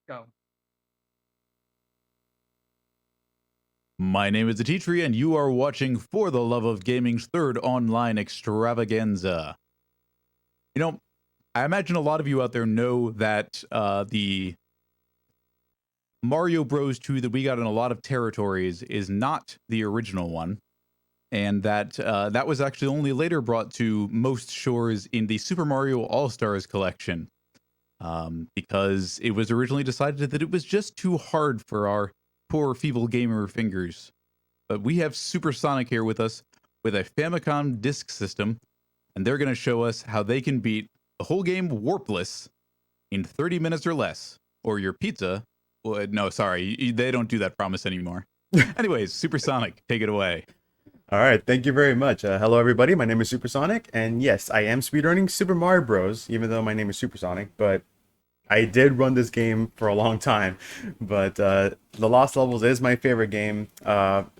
Go. My name is Atitri, and you are watching For the Love of Gaming's third online extravaganza. You know, I imagine a lot of you out there know that the Mario Bros. 2 that we got in a lot of territories is not the original one, and that that was actually only later brought to most shores in the Super Mario All Stars collection, because it was originally decided that it was just too hard for our poor feeble gamer fingers. But we have SuperSonic here with us with a Famicom disk system, and they're going to show us how they can beat the whole game Warpless in 30 minutes or less. Or your pizza. Well, no, sorry, they don't do that promise anymore. Anyways, SuperSonic, take it away. All right, thank you very much. Hello, everybody. My name is SuperSonic, and yes, I am speedrunning Super Mario Bros. Even though my name is SuperSonic, but I did run this game for a long time. But The Lost Levels is my favorite game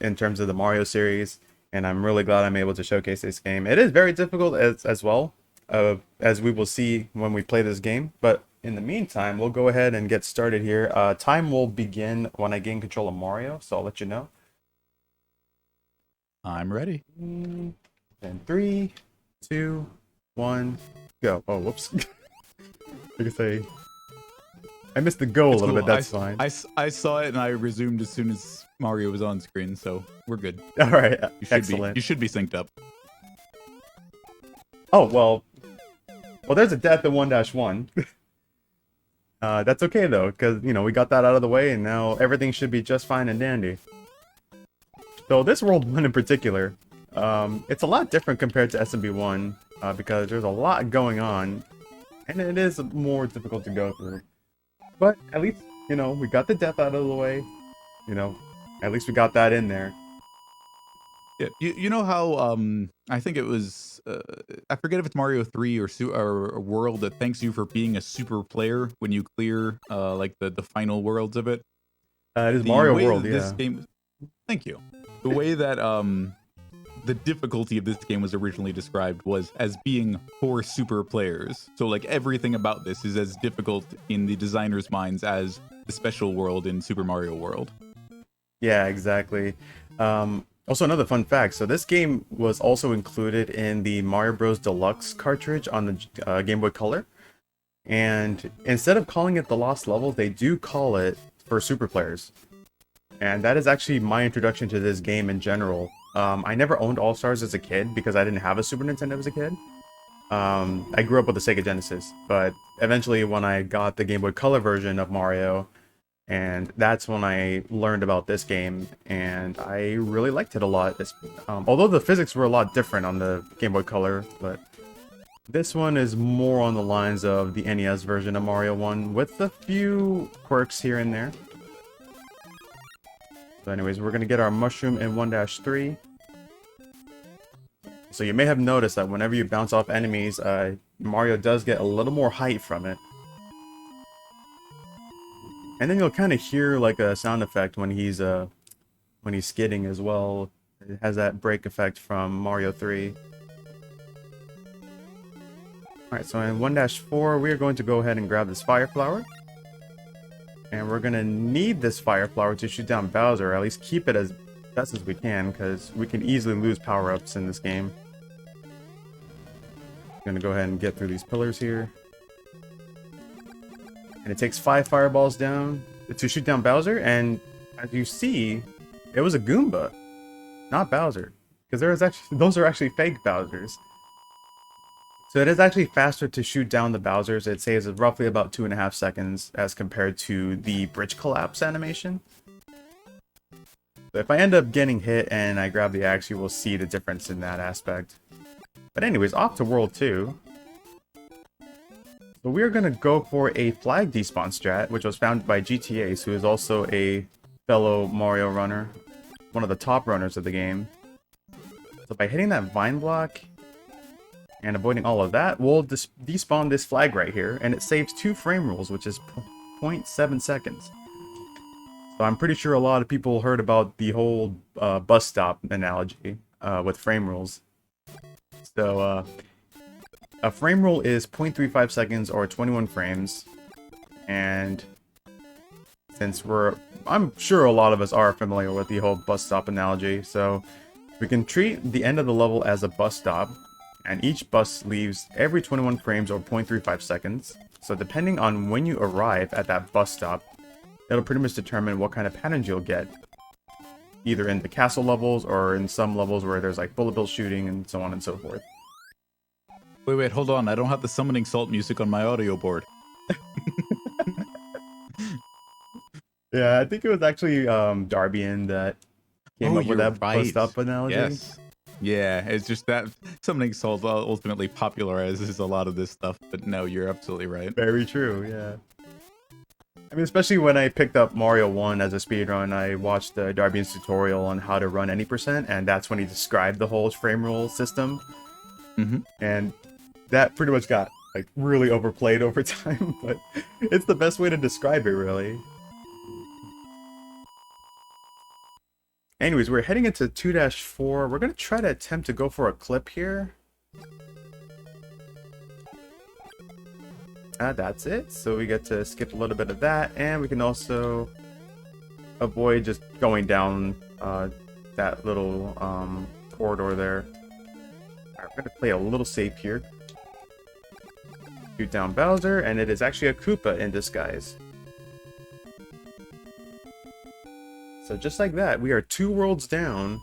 in terms of the Mario series, and I'm really glad I'm able to showcase this game. It is very difficult as well, as we will see when we play this game. But in the meantime, we'll go ahead and get started here. Time will begin when I gain control of Mario, so I'll let you know. I'm ready. And 3, 2, 1, go. Oh, whoops. I can say I missed the go a little bit. That's fine. I saw it and I resumed as soon as Mario was on screen, so we're good. All right, You should be synced up. Oh well, there's a death in 1-1. That's okay though, because we got that out of the way, and now everything should be just fine and dandy. So this World 1 in particular, it's a lot different compared to SMB 1 because there's a lot going on, and it is more difficult to go through. But at least, we got the death out of the way. At least we got that in there. Yeah, you know how I think it was I forget if it's Mario 3 or a world that thanks you for being a super player when you clear like the final worlds of it. It is Mario World, yeah. This game, thank you. The way that the difficulty of this game was originally described was as being for super players. So like everything about this is as difficult in the designer's minds as the special world in Super Mario World. Yeah, exactly. Also, another fun fact. So this game was also included in the Mario Bros. Deluxe cartridge on the Game Boy Color. And instead of calling it the Lost Levels, they do call it for super players. And that is actually my introduction to this game in general. I never owned All-Stars as a kid because I didn't have a Super Nintendo as a kid. I grew up with the Sega Genesis, but eventually when I got the Game Boy Color version of Mario, and that's when I learned about this game, and I really liked it a lot. Although the physics were a lot different on the Game Boy Color, but this one is more on the lines of the NES version of Mario 1 with a few quirks here and there. So anyways, we're going to get our mushroom in 1-3. So you may have noticed that whenever you bounce off enemies, Mario does get a little more height from it. And then you'll kind of hear like a sound effect when he's skidding as well. It has that brake effect from Mario 3. Alright, so in 1-4, we are going to go ahead and grab this fire flower. And we're going to need this fire flower to shoot down Bowser, or at least keep it as best as we can, because we can easily lose power-ups in this game. Going to go ahead and get through these pillars here. And it takes 5 fireballs down to shoot down Bowser, and as you see, it was a Goomba, not Bowser, because those are actually fake Bowsers. So it is actually faster to shoot down the Bowsers. It saves roughly about 2.5 seconds as compared to the bridge collapse animation. So if I end up getting hit and I grab the axe, you will see the difference in that aspect. But anyways, off to World 2. So we're going to go for a flag despawn strat, which was founded by GTAce, who is also a fellow Mario runner, one of the top runners of the game. So by hitting that vine block and avoiding all of that, we'll despawn this flag right here, and it saves 2 frame rules, which is 0.7 seconds. So I'm pretty sure a lot of people heard about the whole bus stop analogy with frame rules. So a frame rule is 0.35 seconds or 21 frames, and since I'm sure a lot of us are familiar with the whole bus stop analogy. So we can treat the end of the level as a bus stop, and each bus leaves every 21 frames or 0.35 seconds. So depending on when you arrive at that bus stop, it'll pretty much determine what kind of patterns you'll get, either in the castle levels or in some levels where there's like bullet bill shooting and so on and so forth. Wait, hold on. I don't have the summoning salt music on my audio board. Yeah, I think it was actually Darbian that came up with that bus stop analogy. Yes. Yeah, it's just that summoning salt ultimately popularizes a lot of this stuff, but no, you're absolutely right. Very true, yeah. I mean, especially when I picked up Mario 1 as a speedrun, I watched Darbian's tutorial on how to run any percent, and that's when he described the whole frame roll system. And that pretty much got like really overplayed over time, but it's the best way to describe it, really. Anyways, we're heading into 2-4. We're going to try to attempt to go for a clip here. That's it. So we get to skip a little bit of that, and we can also avoid just going down that little corridor there. Alright, we're going to play a little safe here. Shoot down Bowser, and it is actually a Koopa in disguise. So just like that, we are 2 worlds down.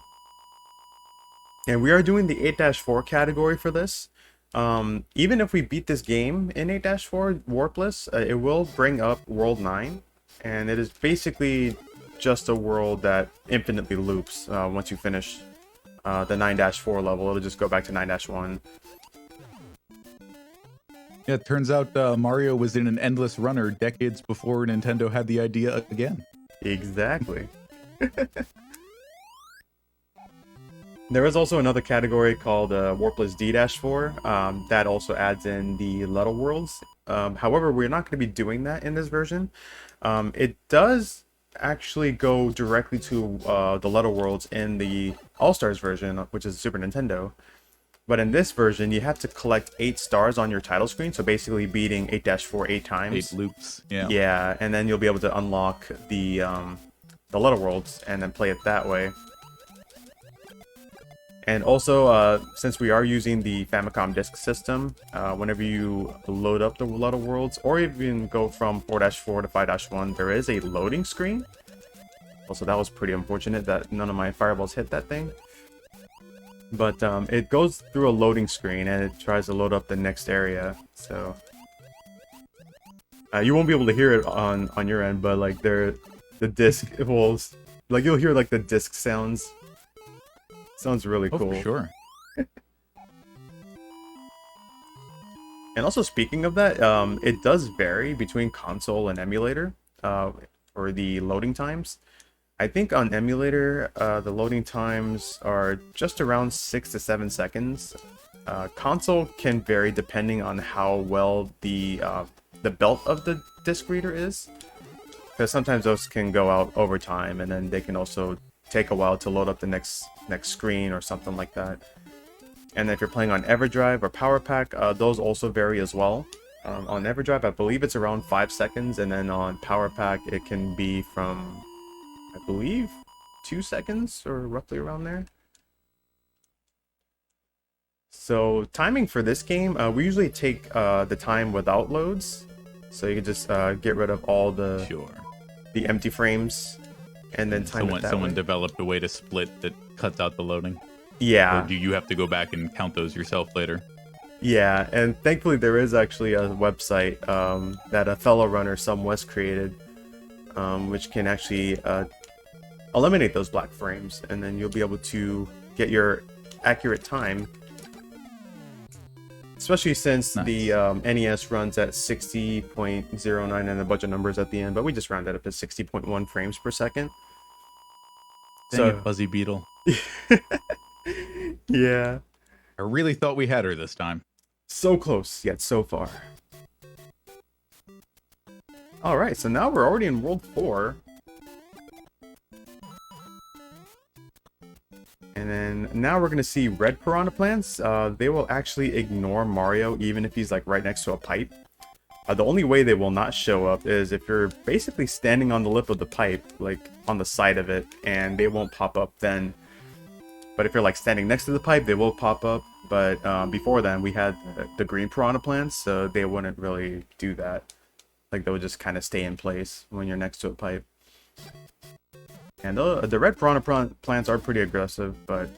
And we are doing the 8-4 category for this. Even if we beat this game in 8-4 Warpless, it will bring up World 9. And it is basically just a world that infinitely loops once you finish the 9-4 level. It'll just go back to 9-1. Yeah, it turns out Mario was in an endless runner decades before Nintendo had the idea again. Exactly. There is also another category called Warpless D-4 that also adds in the Level Worlds. However, we're not going to be doing that in this version. It does actually go directly to the Level Worlds in the All-Stars version, which is Super Nintendo. But in this version, you have to collect 8 stars on your title screen, so basically beating 8-4 8 times. 8 loops, yeah. Yeah, and then you'll be able to unlock the Level Worlds and then play it that way. And also, since we are using the Famicom disk system, whenever you load up the Level Worlds, or even go from 4-4 to 5-1, there is a loading screen. Also, that was pretty unfortunate that none of my fireballs hit that thing. But it goes through a loading screen and it tries to load up the next area. So you won't be able to hear it on your end, but like the disc will, like, you'll hear like the disc sounds. Sounds really cool. Oh, for sure. And also, speaking of that, it does vary between console and emulator for the loading times. I think on emulator, the loading times are just around 6 to 7 seconds. Console can vary depending on how well the belt of the disc reader is, because sometimes those can go out over time, and then they can also take a while to load up the next screen or something like that. And if you're playing on EverDrive or Power Pack, those also vary as well. On EverDrive, I believe it's around 5 seconds, and then on Power Pack, it can be from, I believe, 2 seconds or roughly around there. So timing for this game, we usually take the time without loads, so you can just get rid of all the empty frames, and then time it that someone way. developed a way to split that cuts out the loading. Yeah. Or do you have to go back and count those yourself later? Yeah, and thankfully there is actually a website that a fellow runner, Some West, created, which can actually eliminate those black frames, and then you'll be able to get your accurate time. Especially since the NES runs at 60.09 and a bunch of numbers at the end, but we just rounded up to 60.1 frames per second. Dang it, Fuzzy Beetle. Yeah. I really thought we had her this time. So close, yet so far. Alright, so now we're already in World 4. And then now we're going to see red piranha plants. They will actually ignore Mario even if he's like right next to a pipe. The only way they will not show up is if you're basically standing on the lip of the pipe, like on the side of it, and they won't pop up then. But if you're like standing next to the pipe, they will pop up. But before then, we had the green piranha plants, so they wouldn't really do that. Like, they would just kind of stay in place when you're next to a pipe. And the red piranha plants are pretty aggressive, but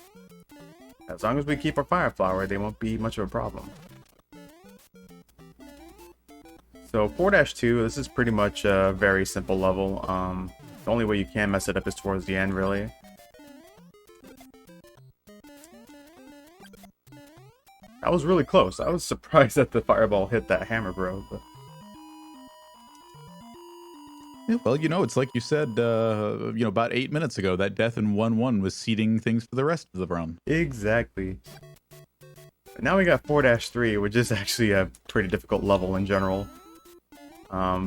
as long as we keep our fire flower, they won't be much of a problem. So 4-2, this is pretty much a very simple level. The only way you can mess it up is towards the end, really. That was really close. I was surprised that the fireball hit that hammer, bro. But... Yeah, well, you know, it's like you said, about 8 minutes ago, that death in 1-1 was seeding things for the rest of the run. Exactly. Now we got 4-3, which is actually a pretty difficult level in general.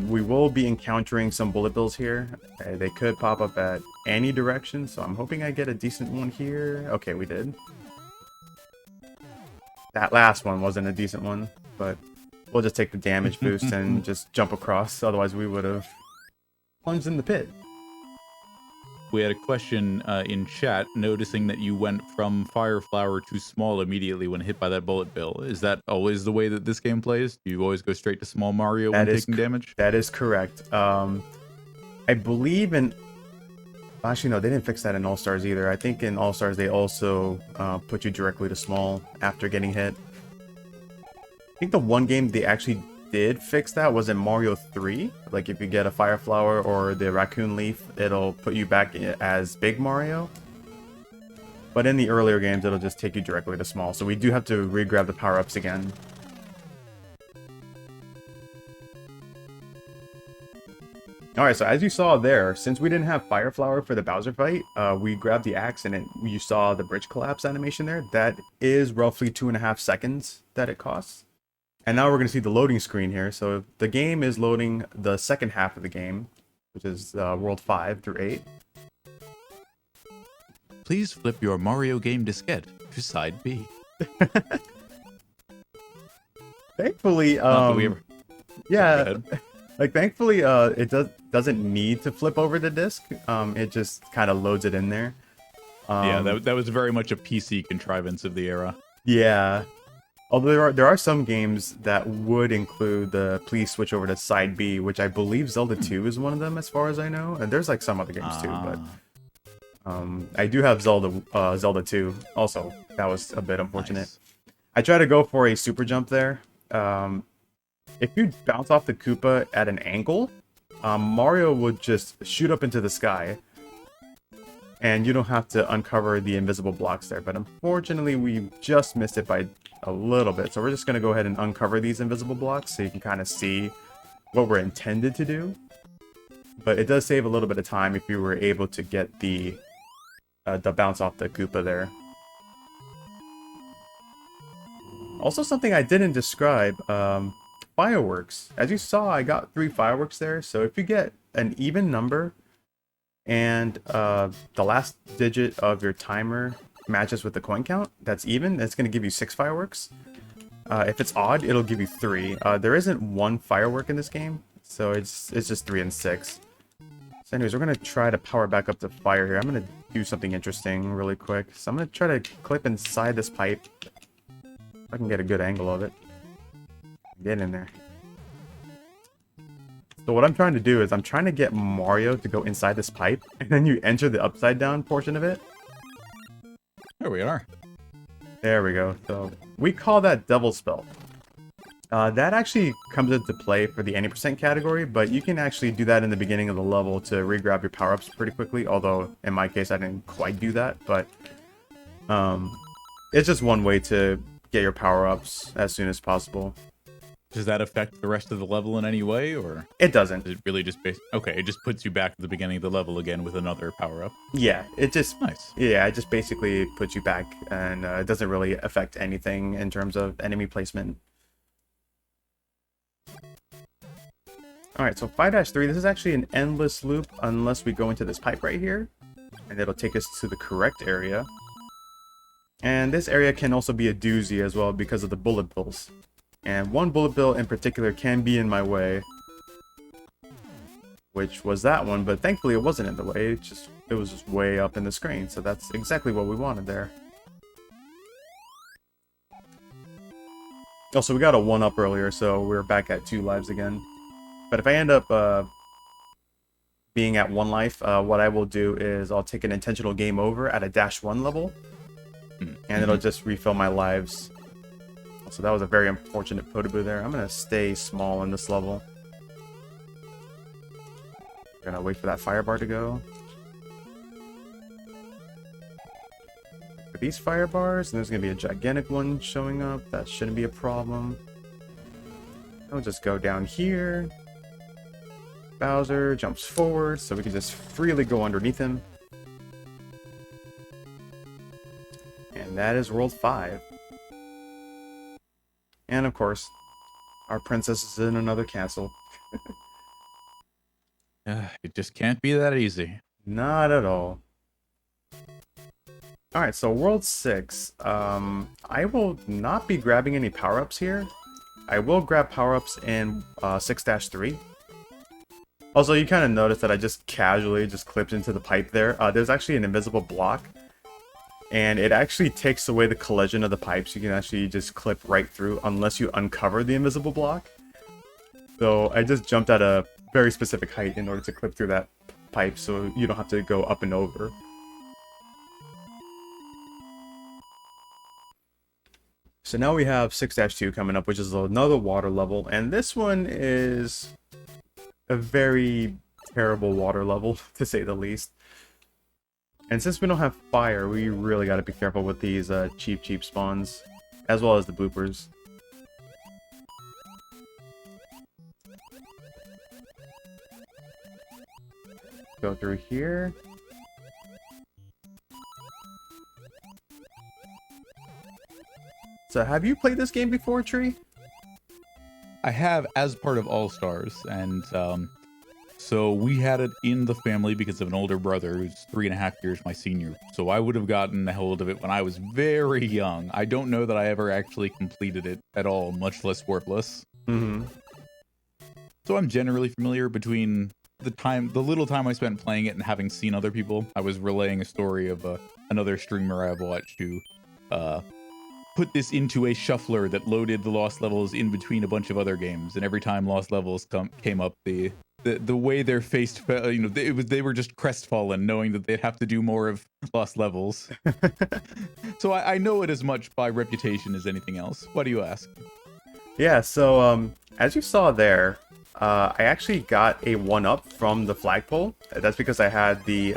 We will be encountering some bullet bills here. They could pop up at any direction, so I'm hoping I get a decent one here. Okay, we did. That last one wasn't a decent one, but we'll just take the damage boost and just jump across. Otherwise, we would have plunged in the pit. We had a question in chat noticing that you went from fire flower to small immediately when hit by that bullet bill. Is that always the way that this game plays? Do you always go straight to small Mario when taking damage? That is correct. I believe in... Actually, no, they didn't fix that in All-Stars either. I think in All-Stars they also put you directly to small after getting hit. I think the one game they actually did fix that was in Mario 3. Like, if you get a fire flower or the raccoon leaf, it'll put you back as Big Mario. But in the earlier games, it'll just take you directly to small. So we do have to re-grab the power-ups again. Alright, so as you saw there, since we didn't have Fire Flower for the Bowser fight, we grabbed the axe and you saw the bridge collapse animation there. That is roughly 2.5 seconds that it costs. And now we're going to see the loading screen here. So the game is loading the second half of the game, which is World 5 through 8. Please flip your Mario game diskette to side B. Thankfully, yeah, like thankfully, it doesn't need to flip over the disc. It just kind of loads it in there. Yeah, that was very much a PC contrivance of the era. Yeah. Although there are some games that would include the please switch over to side B, which I believe Zelda 2 is one of them as far as I know. And there's like some other games too, but I do have Zelda 2 also. That was a bit unfortunate. Nice. I tried to go for a super jump there. If you bounce off the Koopa at an angle, Mario would just shoot up into the sky. And you don't have to uncover the invisible blocks there. But unfortunately, we just missed it by a little bit. So we're just going to go ahead and uncover these invisible blocks so you can kind of see what we're intended to do. But it does save a little bit of time if you were able to get the bounce off the Koopa there. Also, something I didn't describe, fireworks. As you saw, I got 3 fireworks there. So if you get an even number and the last digit of your timer matches with the coin count, that's even, it's going to give you 6 fireworks. If it's odd, it'll give you 3. There isn't 1 firework in this game, so it's just 3 and 6. So anyways, we're going to try to power back up the fire here. I'm going to do something interesting really quick. So I'm going to try to clip inside this pipe. If I can get a good angle of it. Get in there. So what I'm trying to do is I'm trying to get Mario to go inside this pipe, and then you enter the upside down portion of it. There we are. There we go. So we call that Devil Spell. That actually comes into play for the any percent category, but you can actually do that in the beginning of the level to re-grab your power-ups pretty quickly, although in my case I didn't quite do that, but it's just one way to get your power-ups as soon as possible. Does that affect the rest of the level in any way, or? It doesn't. Is it really just okay, it just puts you back at the beginning of the level again with another power-up. Yeah, it just... Nice. Yeah, it just basically puts you back, and it doesn't really affect anything in terms of enemy placement. Alright, so 5-3, this is actually an endless loop unless we go into this pipe right here, and it'll take us to the correct area. And this area can also be a doozy as well because of the bullet bills. And one bullet bill in particular can be in my way, which was that one, but thankfully it wasn't in the way. It was just way up in the screen, so that's exactly what we wanted there. Also, we got a 1-up earlier, so we're back at 2 lives again. But if I end up being at 1 life, what I will do is I'll take an intentional game over at a -1 level, and it'll just refill my lives. So that was a very unfortunate Potable there. I'm gonna stay small in this level. Gonna wait for that fire bar to go. For these fire bars, and there's gonna be a gigantic one showing up. That shouldn't be a problem. I'll just go down here. Bowser jumps forward, so we can just freely go underneath him. And that is World 5. And of course, our princess is in another castle. It just can't be that easy. Not at all. Alright, so World 6. I will not be grabbing any power-ups here. I will grab power-ups in 6-3. Also, you kind of notice that I just casually just clipped into the pipe there. There's actually an invisible block. And it actually takes away the collision of the pipes. You can actually just clip right through unless you uncover the invisible block. So I just jumped at a very specific height in order to clip through that pipe so you don't have to go up and over. So now we have 6-2 coming up, which is another water level. And this one is a very terrible water level, to say the least. And since we don't have fire, we really got to be careful with these cheap spawns, as well as the bloopers. Go through here. So have you played this game before, Tree? I have, as part of All Stars, and so we had it in the family because of an older brother who's 3.5 years my senior. So I would have gotten a hold of it when I was very young. I don't know that I ever actually completed it at all, much less Warpless. So I'm generally familiar between the little time I spent playing it and having seen other people. I was relaying a story of another streamer I've watched who put this into a shuffler that loaded the lost levels in between a bunch of other games, and every time lost levels came up, the way their face fell, they were just crestfallen knowing that they'd have to do more of lost levels. So I know it as much by reputation as anything else. Why do you ask? Yeah, so as you saw there, I actually got a 1-up from the flagpole. That's because I had the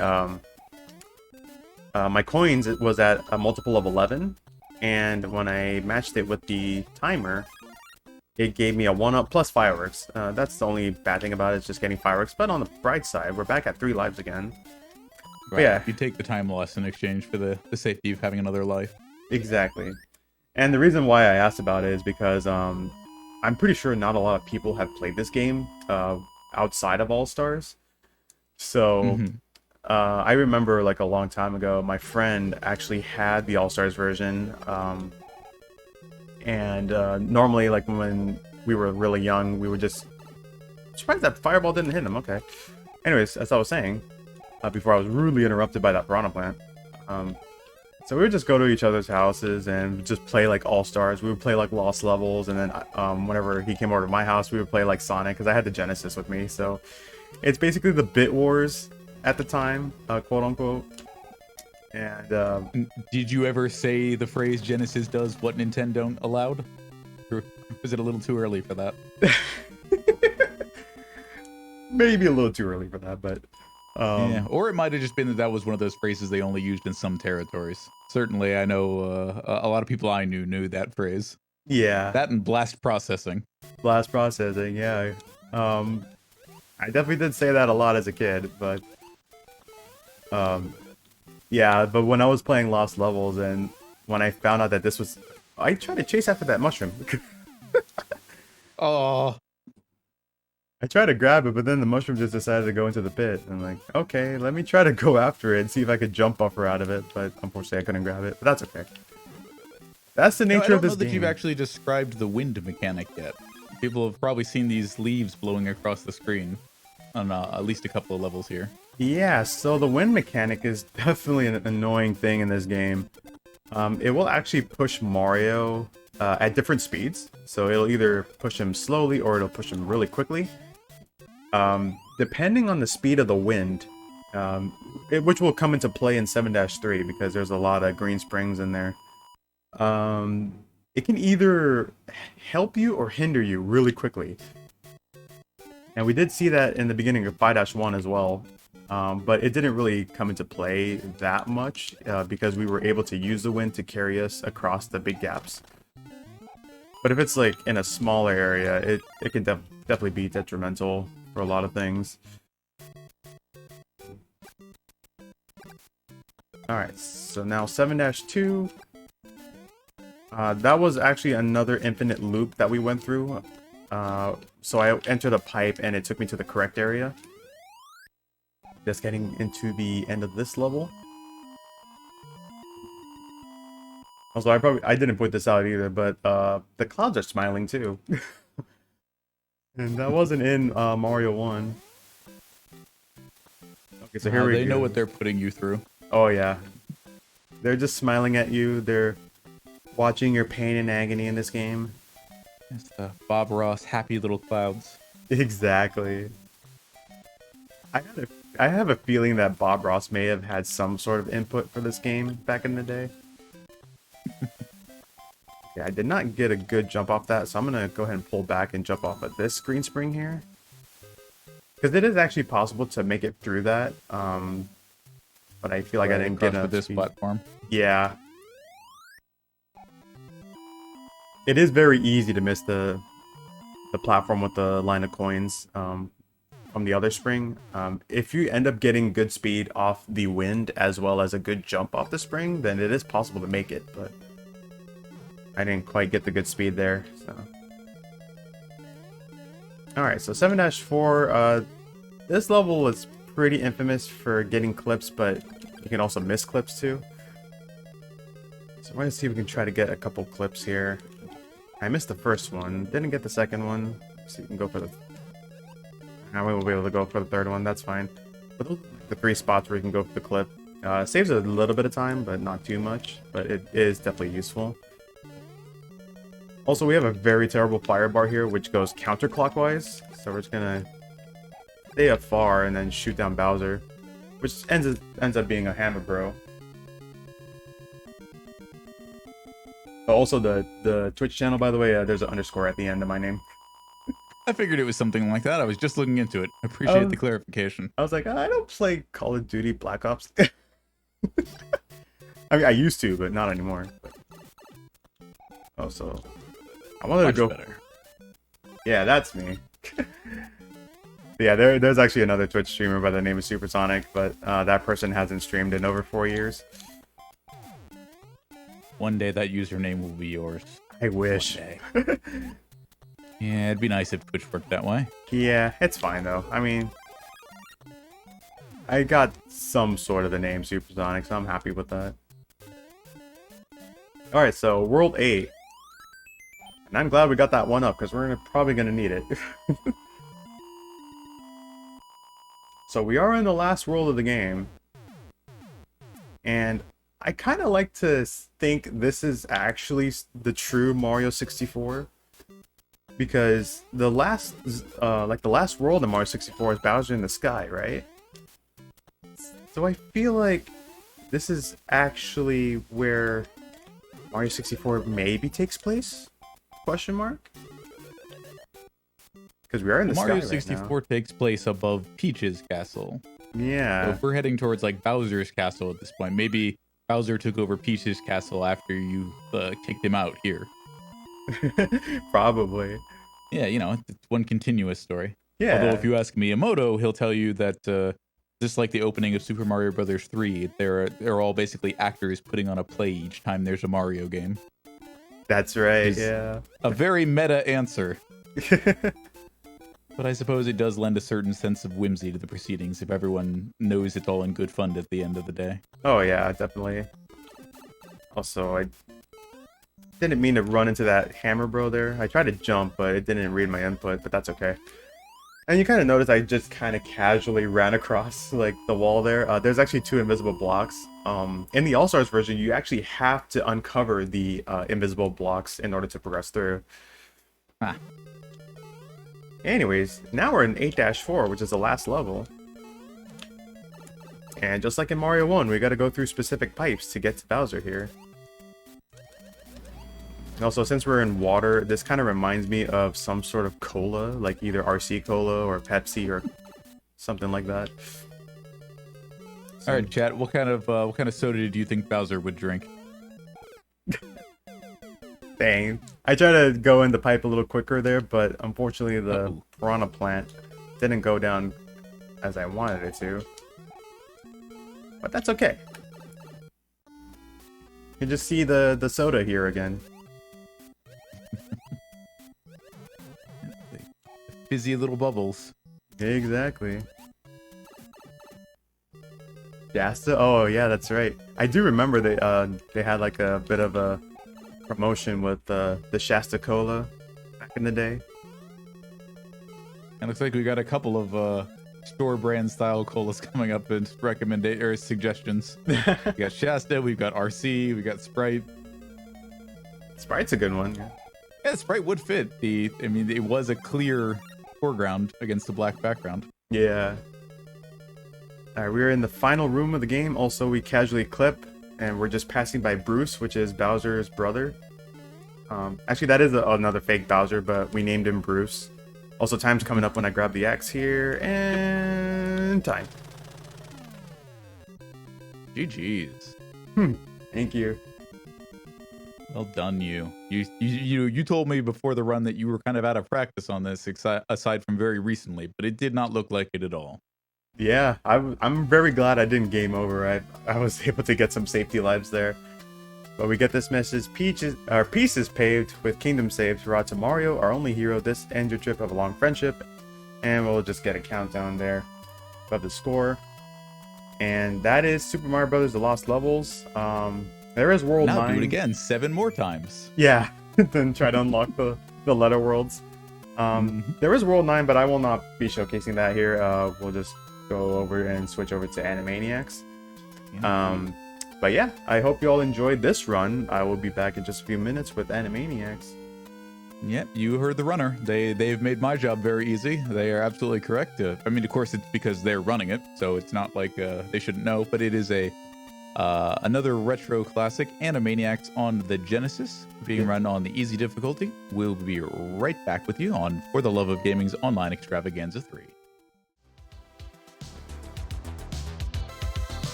my coins, it was at a multiple of 11, and when I matched it with the timer, it gave me a 1-up plus fireworks. That's the only bad thing about it, is just getting fireworks. But on the bright side, we're back at 3 lives again. Right. Yeah, You take the time loss in exchange for the safety of having another life. exactly. And the reason why I asked about it is because I'm pretty sure not a lot of people have played this game outside of All Stars. So I remember like a long time ago, my friend actually had the All Stars version. Normally, like when we were really young, we would just surprised that fireball didn't hit him. Okay. Anyways, as I was saying, before I was rudely interrupted by that piranha plant. So we would just go to each other's houses and just play like All Stars. We would play like Lost Levels, and then whenever he came over to my house, we would play like Sonic because I had the Genesis with me. So it's basically the Bit Wars at the time, quote unquote. And did you ever say the phrase "Genesis does what Nintendo allowed"? Or was it a little too early for that? Maybe a little too early for that, but yeah, or it might have just been that was one of those phrases they only used in some territories. Certainly, I know a lot of people I knew that phrase. Yeah, that and blast processing. Blast processing, yeah. I definitely did say that a lot as a kid, but yeah. But when I was playing Lost Levels, and when I found out that this was, I tried to chase after that mushroom. Oh. I tried to grab it, but then the mushroom just decided to go into the pit. I'm like, okay, let me try to go after it and see if I could jump buffer out of it. But unfortunately, I couldn't grab it. But that's okay. That's the I nature of don't know this that you've game. actually described the wind mechanic yet. People have probably seen these leaves blowing across the screen on at least a couple of levels here. Yeah, so the wind mechanic is definitely an annoying thing in this game. It will actually push Mario at different speeds. So it'll either push him slowly or it'll push him really quickly. Depending on the speed of the wind, which will come into play in 7-3 because there's a lot of green springs in there. It can either help you or hinder you really quickly. And we did see that in the beginning of 5-1 as well. But it didn't really come into play that much because we were able to use the wind to carry us across the big gaps. But if it's like in a smaller area, it can definitely be detrimental for a lot of things. Alright, so now 7-2. That was actually another infinite loop that we went through. So I entered a pipe and it took me to the correct area. Just getting into the end of this level. Also, I didn't point this out either, but the clouds are smiling too. And that wasn't in Mario 1. Okay, so here we go. They know what they're putting you through. Oh yeah. They're just smiling at you. They're watching your pain and agony in this game. It's the Bob Ross happy little clouds. Exactly. I have a feeling that Bob Ross may have had some sort of input for this game back in the day. Yeah, I did not get a good jump off that, so I'm going to go ahead and pull back and jump off of this green spring here. Because it is actually possible to make it through that, but I feel like I didn't get enough this speed. platform. Yeah. It is very easy to miss the platform with the line of coins from the other spring. If you end up getting good speed off the wind as well as a good jump off the spring, then it is possible to make it, but I didn't quite get the good speed there, so. Alright, so 7-4, this level is pretty infamous for getting clips, but you can also miss clips too. So we're going to see if we can try to get a couple clips here. I missed the first one, didn't get the second one, so you can go for the... I won't be able to go for the third one, that's fine. But those are the 3 spots where you can go for the clip. Saves a little bit of time, but not too much, but it is definitely useful. Also, we have a very terrible fire bar here, which goes counterclockwise. So we're just gonna stay up far and then shoot down Bowser, which ends up being a hammer bro. But also the Twitch channel, by the way, there's an underscore at the end of my name. I figured it was something like that. I was just looking into it. Appreciate the clarification. I was like, I don't play Call of Duty Black Ops. I mean, I used to, but not anymore. Also, I wanted to go. Better. Yeah, that's me. Yeah, there's actually another Twitch streamer by the name of SuperSonic, but that person hasn't streamed in over 4 years. One day that username will be yours. I wish. Yeah, it'd be nice if Twitch worked that way. Yeah, it's fine though. I mean, I got some sort of the name SuperSonic, so I'm happy with that. Alright, so World 8. And I'm glad we got that one up, because we're probably going to need it. So we are in the last world of the game. And I kind of like to think this is actually the true Mario 64. Because the last world in Mario 64 is Bowser in the sky, right? So I feel like this is actually where Mario 64 maybe takes place? Question mark? Because we are in the Mario sky 64 right takes place above Peach's castle. now. Yeah. So if we're heading towards like Bowser's castle at this point, maybe Bowser took over Peach's castle after you kicked him out here. Probably. Yeah, you know, it's one continuous story. Yeah. Although if you ask Miyamoto, he'll tell you that just like the opening of Super Mario Bros. 3, they're all basically actors putting on a play each time there's a Mario game. That's right, Is yeah. A very meta answer. But I suppose it does lend a certain sense of whimsy to the proceedings if everyone knows it's all in good fun at the end of the day. Oh yeah, definitely. Also, Didn't mean to run into that hammer bro there. I tried to jump, but it didn't read my input, but that's okay. And you kind of notice I just kind of casually ran across like the wall there. There's actually 2 invisible blocks. In the All-Stars version, you actually have to uncover the invisible blocks in order to progress through. Ah. Anyways, now we're in 8-4, which is the last level. And just like in Mario 1, we gotta go through specific pipes to get to Bowser here. And also, since we're in water, this kind of reminds me of some sort of cola, like either RC Cola or Pepsi or something like that. All right, chat. What kind of soda do you think Bowser would drink? Dang. I tried to go in the pipe a little quicker there, but unfortunately the piranha plant didn't go down as I wanted it to. But that's okay. You can just see the soda here again. Fizzy little bubbles. Exactly. Shasta? Oh yeah, that's right. I do remember they had like a bit of a promotion with the Shasta Cola back in the day. And looks like we got a couple of store brand style colas coming up in suggestions. We got Shasta, we've got RC, we got Sprite. Sprite's a good one. Yeah, Sprite would fit. I mean, it was a clear foreground against the black background. Yeah. Alright, we're in the final room of the game. Also, we casually clip, and we're just passing by Bruce, which is Bowser's brother. Actually, that is another fake Bowser, but we named him Bruce. Also, time's coming up when I grab the axe here, and time. GG's. Thank you. Well done, you. You told me before the run that you were kind of out of practice on this, aside from very recently, but it did not look like it at all. Yeah, I'm very glad I didn't game over. I was able to get some safety lives there. But we get this message: peace is paved with kingdom saved. Hurrah to Mario, our only hero. This ends your trip of a long friendship. And we'll just get a countdown there of the score. And that is Super Mario Bros. The Lost Levels. There is World 9. Now do it again 7 more times. Yeah, then try to unlock the letter worlds. There is World 9, but I will not be showcasing that here. We'll just go over and switch over to Animaniacs. But yeah, I hope you all enjoyed this run. I will be back in just a few minutes with Animaniacs. Yep, you heard the runner. They've made my job very easy. They are absolutely correct. I mean, of course, it's because they're running it, so it's not like they shouldn't know. But it is another retro classic, Animaniacs on the Genesis, being run on the easy difficulty. We'll be right back with you on For the Love of Gaming's Online Extravaganza 3.